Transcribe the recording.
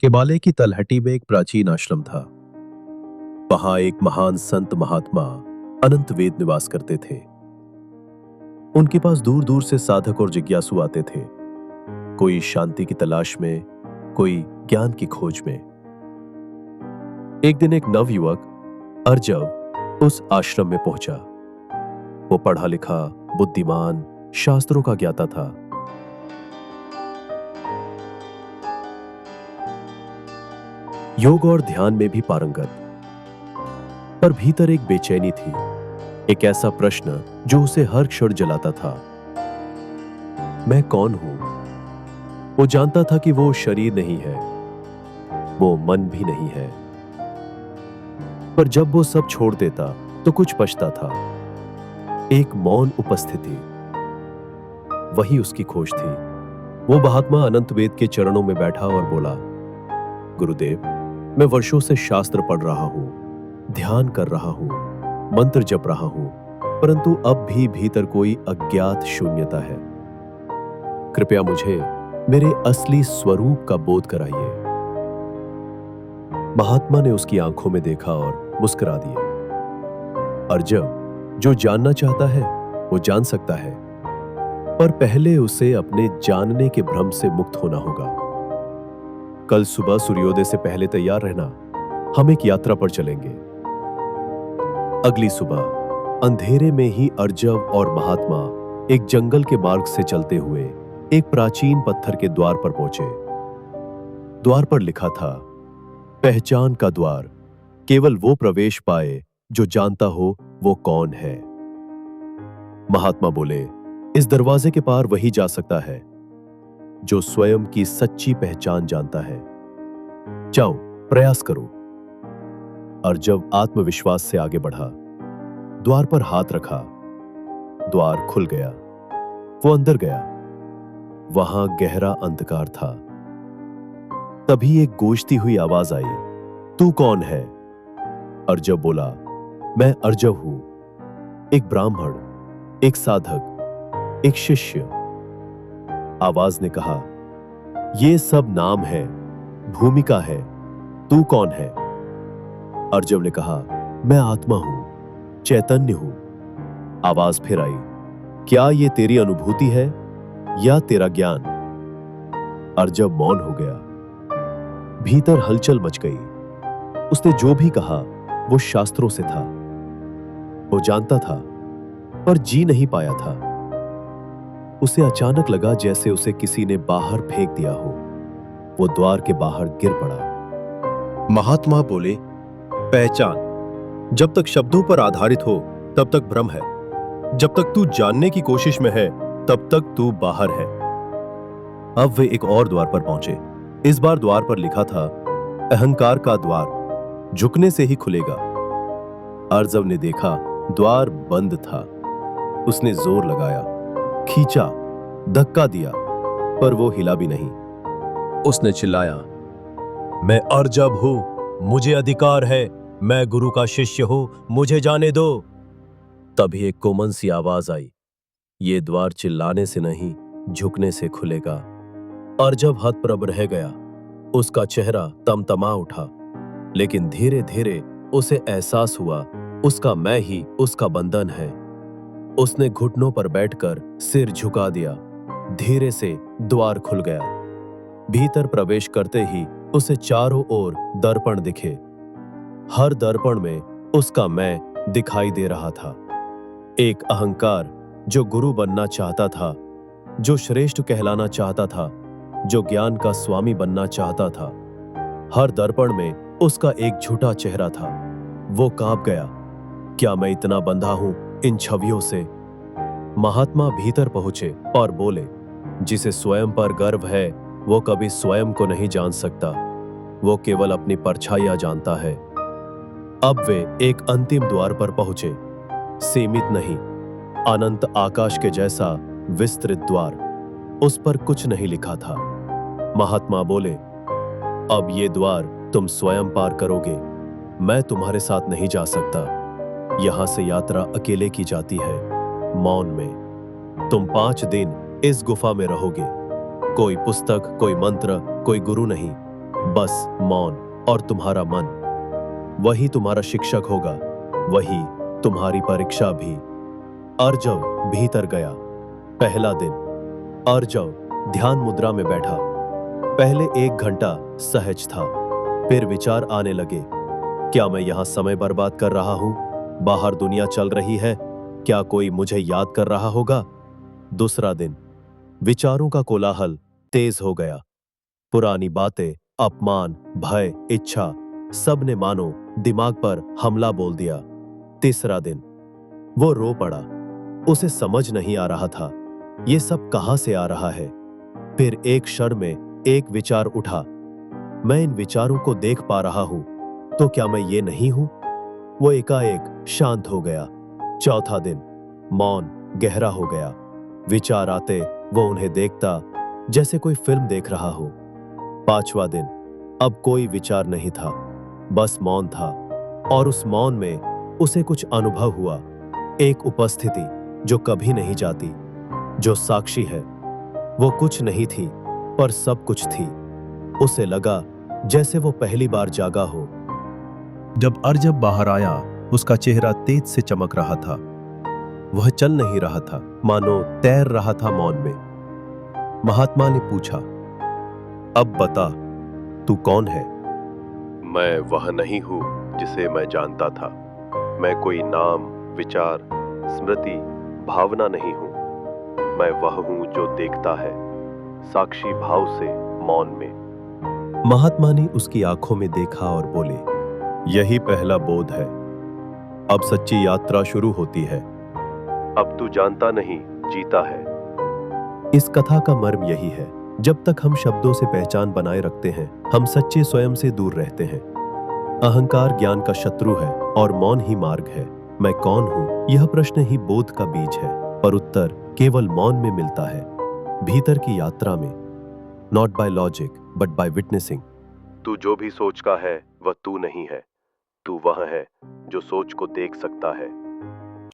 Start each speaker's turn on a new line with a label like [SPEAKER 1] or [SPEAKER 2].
[SPEAKER 1] केबाले की तलहटी में एक प्राचीन आश्रम था। वहां एक महान संत महात्मा अनंत वेद निवास करते थे। उनके पास दूर दूर से साधक और जिज्ञासु आते थे, कोई शांति की तलाश में, कोई ज्ञान की खोज में। एक दिन एक नवयुवक अर्जव उस आश्रम में पहुंचा। वो पढ़ा लिखा, बुद्धिमान, शास्त्रों का ज्ञाता था। योग और ध्यान में भी पारंगत, पर भीतर एक बेचैनी थी, एक ऐसा प्रश्न जो उसे हर क्षण जलाता था। मैं कौन हूं? वो जानता था कि वो शरीर नहीं है, वो मन भी नहीं है, पर जब वो सब छोड़ देता तो कुछ बचता था। एक मौन उपस्थिति, वही उसकी खोज थी। वो महात्मा अनंत वेद के चरणों में बैठा और बोला, गुरुदेव, मैं वर्षों से शास्त्र पढ़ रहा हूं, ध्यान कर रहा हूं, मंत्र जप रहा हूं, परंतु अब भी भीतर कोई अज्ञात शून्यता है। कृपया मुझे मेरे असली स्वरूप का बोध कराइए। महात्मा ने उसकी आंखों में देखा और मुस्कुरा दिया। अर्जव, जो जानना चाहता है वो जान सकता है, पर पहले उसे अपने जानने के भ्रम से मुक्त होना होगा। कल सुबह सूर्योदय से पहले तैयार रहना, हम एक यात्रा पर चलेंगे। अगली सुबह अंधेरे में ही अर्जव और महात्मा एक जंगल के मार्ग से चलते हुए एक प्राचीन पत्थर के द्वार पर पहुंचे। द्वार पर लिखा था, पहचान का द्वार, केवल वो प्रवेश पाए जो जानता हो वो कौन है। महात्मा बोले, इस दरवाजे के पार वही जा सकता है जो स्वयं की सच्ची पहचान जानता है। जाओ, प्रयास करो। अर्जव आत्मविश्वास से आगे बढ़ा, द्वार पर हाथ रखा, द्वार खुल गया। वो अंदर गया। वहां गहरा अंधकार था। तभी एक गूंजती हुई आवाज आई, तू कौन है? अर्जव बोला, मैं अर्जव हूं, एक ब्राह्मण, एक साधक, एक शिष्य। आवाज ने कहा, ये सब नाम है, भूमिका है, तू कौन है? अर्जव ने कहा, मैं आत्मा हूं, चैतन्य हूं। आवाज फिर आई, क्या ये तेरी अनुभूति है या तेरा ज्ञान? अर्जव मौन हो गया। भीतर हलचल मच गई। उसने जो भी कहा वो शास्त्रों से था। वो जानता था, पर जी नहीं पाया था। उसे अचानक लगा जैसे उसे किसी ने बाहर फेंक दिया हो। वो द्वार के बाहर गिर पड़ा। महात्मा बोले, पहचान जब तक शब्दों पर आधारित हो तब तक भ्रम है, जब तक तू जानने की कोशिश में है तब तक तू बाहर है। अब वे एक और द्वार पर पहुंचे। इस बार द्वार पर लिखा था, अहंकार का द्वार, झुकने से ही खुलेगा। अर्जव ने देखा, द्वार बंद था। उसने जोर लगाया, खींचा, धक्का दिया, पर वो हिला भी नहीं। उसने चिल्लाया, मैं अर्जव हूं, मुझे अधिकार है, मैं गुरु का शिष्य हूं, मुझे जाने दो। तभी एक कोमल सी आवाज आई, ये द्वार चिल्लाने से नहीं, झुकने से खुलेगा। अर्जव हतप्रभ रह गया। उसका चेहरा तमतमा उठा, लेकिन धीरे धीरे उसे एहसास हुआ उसका मैं ही उसका बंधन है। उसने घुटनों पर बैठकर सिर झुका दिया। धीरे से द्वार खुल गया। भीतर प्रवेश करते ही उसे चारों ओर दर्पण दिखे। हर दर्पण में उसका मैं दिखाई दे रहा था। एक अहंकार जो गुरु बनना चाहता था, जो श्रेष्ठ कहलाना चाहता था, जो ज्ञान का स्वामी बनना चाहता था। हर दर्पण में उसका एक झूठा चेहरा था। वो कांप गया, क्या मैं इतना बंधा हूं इन छवियों से? महात्मा भीतर पहुंचे और बोले, जिसे स्वयं पर गर्व है वो कभी स्वयं को नहीं जान सकता, वो केवल अपनी परछाइयां जानता है। अब वे एक अंतिम द्वार पर पहुंचे। सीमित नहीं, अनंत आकाश के जैसा विस्तृत द्वार। उस पर कुछ नहीं लिखा था। महात्मा बोले, अब ये द्वार तुम स्वयं पार करोगे, मैं तुम्हारे साथ नहीं जा सकता। यहां से यात्रा अकेले की जाती है, मौन में। तुम 5 दिन इस गुफा में रहोगे। कोई पुस्तक, कोई मंत्र, कोई गुरु नहीं, बस मौन और तुम्हारा मन, वही तुम्हारा शिक्षक होगा, वही तुम्हारी परीक्षा भी। अर्जव भीतर गया। पहला दिन। अर्जव ध्यान मुद्रा में बैठा। पहले 1 घंटा सहज था, फिर विचार आने लगे। क्या मैं यहां समय बर्बाद कर रहा हूं? बाहर दुनिया चल रही है, क्या कोई मुझे याद कर रहा होगा? दूसरा दिन। विचारों का कोलाहल तेज हो गया। पुरानी बातें, अपमान, भय, इच्छा, सब ने मानो दिमाग पर हमला बोल दिया। तीसरा दिन। वो रो पड़ा। उसे समझ नहीं आ रहा था ये सब कहां से आ रहा है। फिर एक क्षण में एक विचार उठा, मैं इन विचारों को देख पा रहा हूं, तो क्या मैं ये नहीं हूं? वो एकाएक शांत हो गया। चौथा दिन। मौन गहरा हो गया। विचार आते वो उन्हें देखता जैसे कोई फिल्म देख रहा हो। पांचवा दिन। अब कोई विचार नहीं था, बस मौन था। और उस मौन में उसे कुछ अनुभव हुआ, एक उपस्थिति जो कभी नहीं जाती, जो साक्षी है। वो कुछ नहीं थी, पर सब कुछ थी। उसे लगा जैसे वो पहली बार जागा हो। जब अर्जब बाहर आया, उसका चेहरा तेज से चमक रहा था। वह चल नहीं रहा था, मानो तैर रहा था मौन में। महात्मा ने पूछा, अब बता, तू कौन है? मैं वह नहीं हूं जिसे मैं जानता था। मैं कोई नाम, विचार, स्मृति, भावना नहीं हूं। मैं वह हूं जो देखता है, साक्षी भाव से, मौन में। महात्मा ने उसकी आंखों में देखा और बोले, यही पहला बोध है। अब सच्ची यात्रा शुरू होती है। अब तू जानता नहीं, जीता है। इस कथा का मर्म यही है, जब तक हम शब्दों से पहचान बनाए रखते हैं, हम सच्चे स्वयं से दूर रहते हैं। अहंकार ज्ञान का शत्रु है और मौन ही मार्ग है। मैं कौन हूं, यह प्रश्न ही बोध का बीज है, पर उत्तर केवल मौन में मिलता है, भीतर की यात्रा में। Not by logic but by witnessing. तू जो भी सोच का है वह तू नहीं है, तू वह है जो सोच को देख सकता है।